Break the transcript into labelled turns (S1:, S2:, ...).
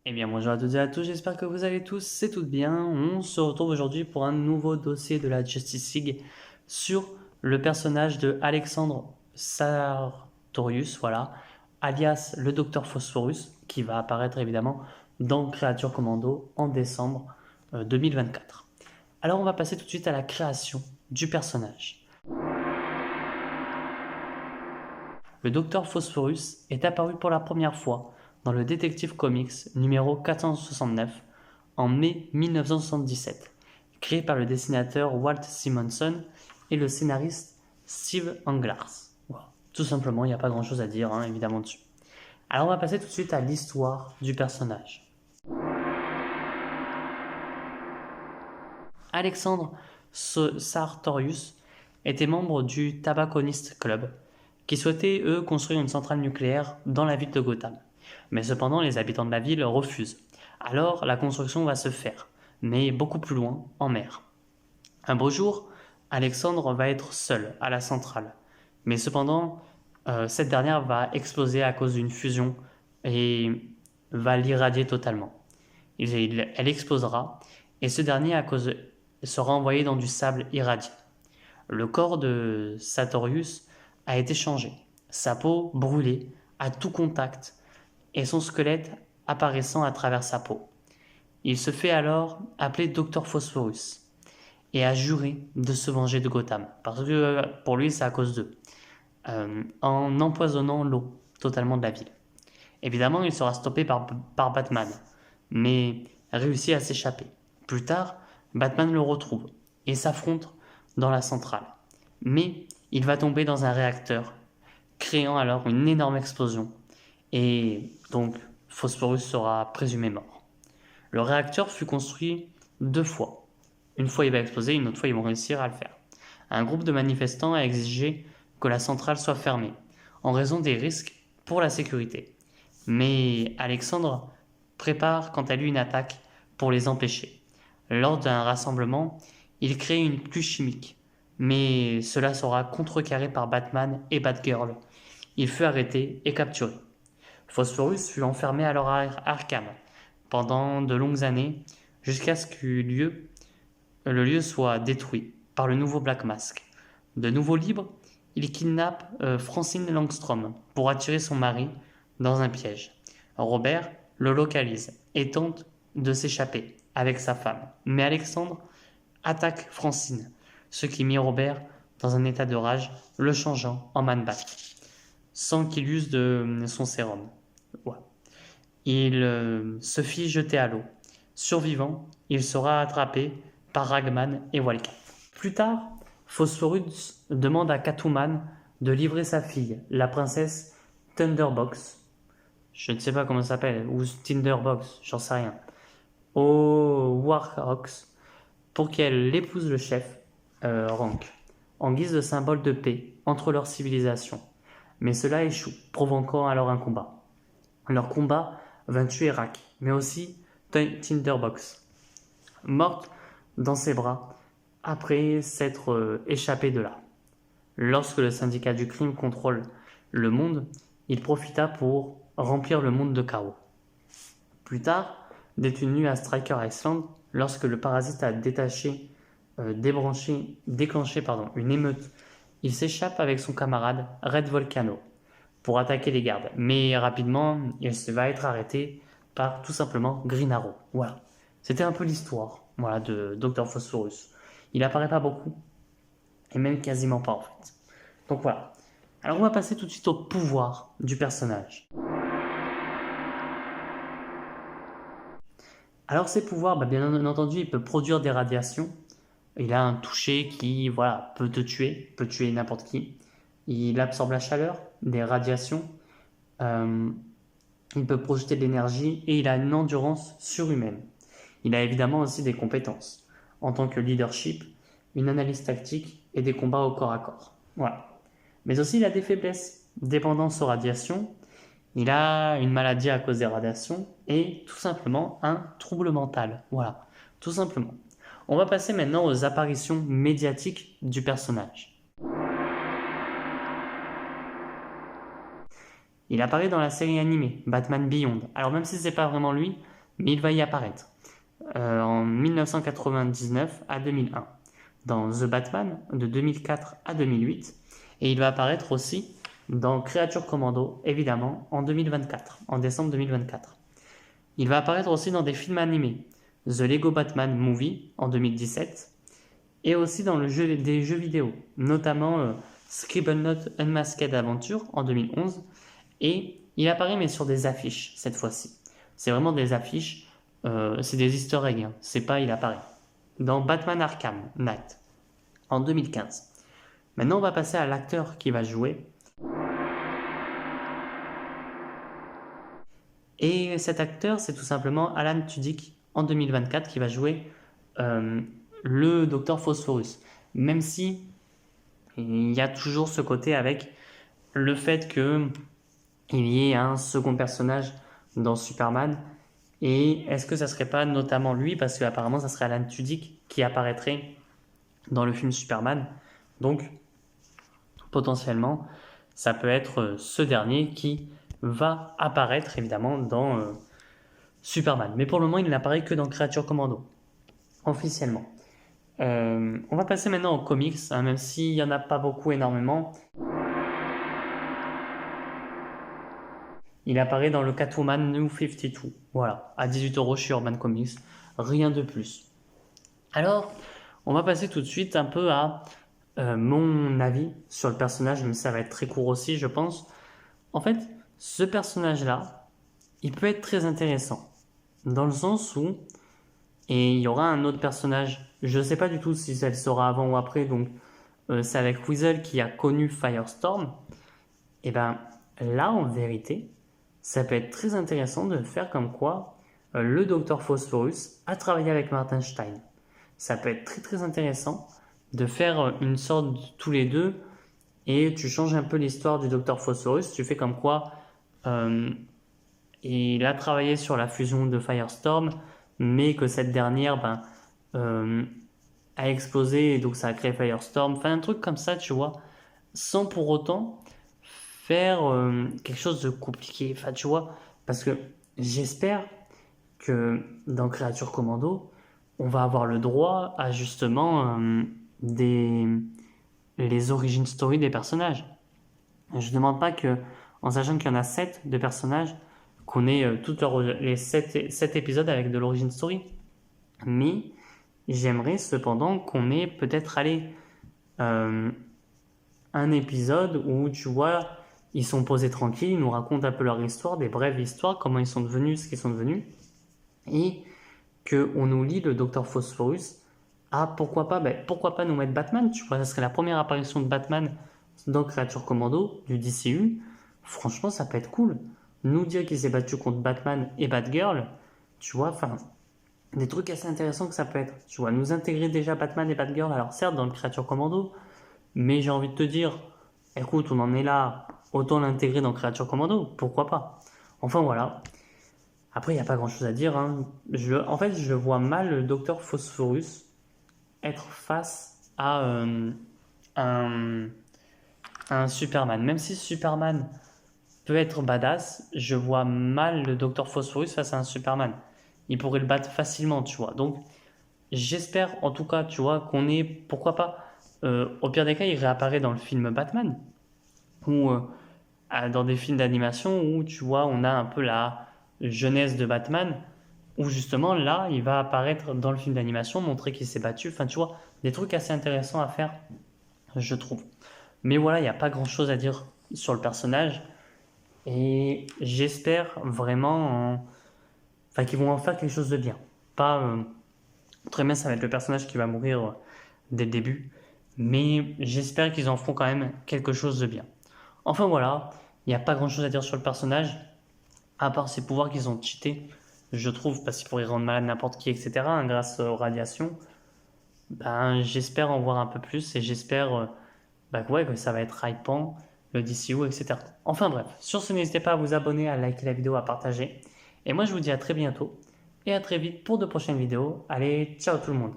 S1: Eh bien, bonjour à toutes et à tous, j'espère que vous allez tous et toutes bien. On se retrouve aujourd'hui pour un nouveau dossier de la Justice League sur le personnage de Alexandre Sartorius, voilà, alias le Docteur Phosphorus, qui va apparaître évidemment dans Créature Commando en décembre 2024. Alors, on va passer tout de suite à la création du personnage. Le Docteur Phosphorus est apparu pour la première fois dans le Detective Comics numéro 469 en mai 1977, créé par le dessinateur Walt Simonson et le scénariste Steve Englehart. Voilà. Tout simplement, il n'y a pas grand chose à dire, évidemment, dessus. Alors, on va passer tout de suite à l'histoire du personnage. Alexandre Sartorius était membre du Tobacconist Club, qui souhaitait, eux, construire une centrale nucléaire dans la ville de Gotham. Mais cependant, les habitants de la ville refusent. Alors, la construction va se faire, mais beaucoup plus loin, en mer. Un beau jour, Alexandre va être seul à la centrale. Mais cependant, cette dernière va exploser à cause d'une fusion et va l'irradier totalement. Elle explosera et ce dernier sera envoyé dans du sable irradié. Le corps de Sartorius a été changé, sa peau brûlée à tout contact et son squelette apparaissant à travers sa peau. Il se fait alors appeler Docteur Phosphorus et a juré de se venger de Gotham, parce que pour lui c'est à cause d'eux, en empoisonnant l'eau totalement de la ville. Évidemment, il sera stoppé par Batman, mais réussit à s'échapper. Plus tard, Batman le retrouve et s'affrontent dans la centrale. Mais il va tomber dans un réacteur, créant alors une énorme explosion. Et donc, Phosphorus sera présumé mort. Le réacteur fut construit 2 fois. Une fois il va exploser, une autre fois ils vont réussir à le faire. Un groupe de manifestants a exigé que la centrale soit fermée, en raison des risques pour la sécurité. Mais Alexandre prépare quant à lui une attaque pour les empêcher. Lors d'un rassemblement, il crée une pluie chimique, mais cela sera contrecarré par Batman et Batgirl. Il fut arrêté et capturé. Phosphorus fut enfermé alors à Arkham pendant de longues années, jusqu'à ce que le lieu soit détruit par le nouveau Black Mask. De nouveau libre, il kidnappe Francine Langstrom pour attirer son mari dans un piège. Robert le localise et tente de s'échapper avec sa femme. Mais Alexandre attaque Francine, ce qui mit Robert dans un état de rage, le changeant en Man-Bat, sans qu'il use de son sérum. Ouais. Il se fit jeter à l'eau. Survivant, il sera attrapé par Ragman et Wildcat. Plus tard, Phosphorus demande à Catwoman de livrer sa fille, la princesse Thunderbox, je ne sais pas comment ça s'appelle, ou Tinderbox, j'en sais rien, au Warhawks pour qu'elle épouse le chef, Rank, en guise de symbole de paix entre leurs civilisations. Mais cela échoue, provoquant alors un combat. Leur combat va tuer Rack, mais aussi Tinderbox, morte dans ses bras après s'être échappée de là. Lorsque le syndicat du crime contrôle le monde, il profita pour remplir le monde de chaos. Plus tard, détenu à Striker Island, lorsque le parasite a déclenché une émeute, il s'échappe avec son camarade Red Volcano pour attaquer les gardes. Mais rapidement, il va être arrêté par tout simplement Green Arrow. Voilà. C'était un peu l'histoire, voilà, de Dr. Phosphorus. Il apparaît pas beaucoup, et même quasiment pas en fait. Donc voilà. Alors on va passer tout de suite au pouvoir du personnage. Alors ses pouvoirs, bien entendu, il peut produire des radiations. Il a un toucher qui, voilà, peut te tuer, peut tuer n'importe qui. Il absorbe la chaleur, des radiations. Euh, il peut projeter de l'énergie et il a une endurance surhumaine. Il a évidemment aussi des compétences en tant que leadership, une analyse tactique et des combats au corps à corps. Voilà. Mais aussi il a des faiblesses, dépendance aux radiations. Il a une maladie à cause des radiations et tout simplement un trouble mental. Voilà, tout simplement. On va passer maintenant aux apparitions médiatiques du personnage. Il apparaît dans la série animée Batman Beyond. Alors même si c'est pas vraiment lui, mais il va y apparaître en 1999 à 2001, dans The Batman de 2004 à 2008, et il va apparaître aussi dans Creature Commando, évidemment, en 2024, en décembre 2024. Il va apparaître aussi dans des films animés, The Lego Batman Movie en 2017, et aussi dans des jeux vidéo, notamment Scribblenauts Unmasked Adventure en 2011, et il apparaît mais sur des affiches cette fois-ci. C'est vraiment des affiches, c'est des easter eggs, hein. C'est pas il apparaît. Dans Batman Arkham Knight en 2015. Maintenant on va passer à l'acteur qui va jouer. Et cet acteur c'est tout simplement Alan Tudyk en 2024 qui va jouer le Docteur Phosphorus. Même si il y a toujours ce côté avec le fait que il y ait un second personnage dans Superman. Et est-ce que ça serait pas notamment lui, parce qu'apparemment ça serait Alan Tudyk qui apparaîtrait dans le film Superman. Donc potentiellement ça peut être ce dernier qui va apparaître évidemment dans Superman. Mais pour le moment il n'apparaît que dans Creature Commando, officiellement. On va passer maintenant aux comics, hein, même s'il n'y en a pas beaucoup énormément. Il apparaît dans le Catwoman New 52. Voilà, à 18 € chez Urban Comics. Rien de plus. Alors, on va passer tout de suite un peu à mon avis sur le personnage, mais ça va être très court aussi, je pense. En fait, ce personnage-là, il peut être très intéressant. Dans le sens où, et il y aura un autre personnage, je ne sais pas du tout si ça sera avant ou après, donc c'est avec Weasel qui a connu Firestorm. Et ben là, en vérité, ça peut être très intéressant de faire comme quoi le Dr Phosphorus a travaillé avec Martin Stein. Ça peut être très très intéressant de faire une sorte de tous les deux et tu changes un peu l'histoire du Dr Phosphorus. Tu fais comme quoi il a travaillé sur la fusion de Firestorm, mais que cette dernière a explosé et donc ça a créé Firestorm. Enfin un truc comme ça, tu vois, sans pour autant faire quelque chose de compliqué, enfin tu vois, parce que j'espère que dans Creature Commando, on va avoir le droit à justement les origin story des personnages. Je ne demande pas que, en sachant qu'il y en a 7 de personnages, qu'on ait les 7 épisodes avec de l'origin story. Mais j'aimerais cependant qu'on ait peut-être un épisode où tu vois, ils sont posés tranquilles, ils nous racontent un peu leur histoire, des brèves histoires, comment ils sont devenus ce qu'ils sont devenus, et qu'on nous lit le Dr Phosphorus. Ah, pourquoi pas nous mettre Batman, tu vois, ça serait la première apparition de Batman dans Creature Commando du DCU. Franchement, ça peut être cool. Nous dire qu'il s'est battu contre Batman et Batgirl, tu vois, enfin, des trucs assez intéressants que ça peut être. Tu vois, nous intégrer déjà Batman et Batgirl, alors certes dans le Creature Commando, mais j'ai envie de te dire, écoute, on en est là, autant l'intégrer dans Creature Commando, pourquoi pas. Enfin voilà. Après, il n'y a pas grand chose à dire, hein. En fait, je vois mal le Dr Phosphorus être face à un Superman. Même si Superman peut être badass, je vois mal le Dr Phosphorus face à un Superman. Il pourrait le battre facilement, tu vois. Donc, j'espère en tout cas, tu vois, qu'on est, pourquoi pas, au pire des cas, il réapparaît dans le film Batman ou dans des films d'animation où, tu vois, on a un peu la jeunesse de Batman, où justement, là, il va apparaître dans le film d'animation, montrer qu'il s'est battu. Enfin, tu vois, des trucs assez intéressants à faire, je trouve. Mais voilà, il n'y a pas grand-chose à dire sur le personnage. Et j'espère vraiment qu'ils vont en faire quelque chose de bien. Pas très bien, ça va être le personnage qui va mourir dès le début. Mais j'espère qu'ils en feront quand même quelque chose de bien. Enfin voilà, il n'y a pas grand-chose à dire sur le personnage, à part ses pouvoirs qu'ils ont cheatés, je trouve, parce qu'ils pourraient rendre malade n'importe qui, etc., hein, grâce aux radiations. J'espère en voir un peu plus et j'espère que ça va être hypant, le DCU, etc. Enfin bref, sur ce, n'hésitez pas à vous abonner, à liker la vidéo, à partager. Et moi, je vous dis à très bientôt et à très vite pour de prochaines vidéos. Allez, ciao tout le monde!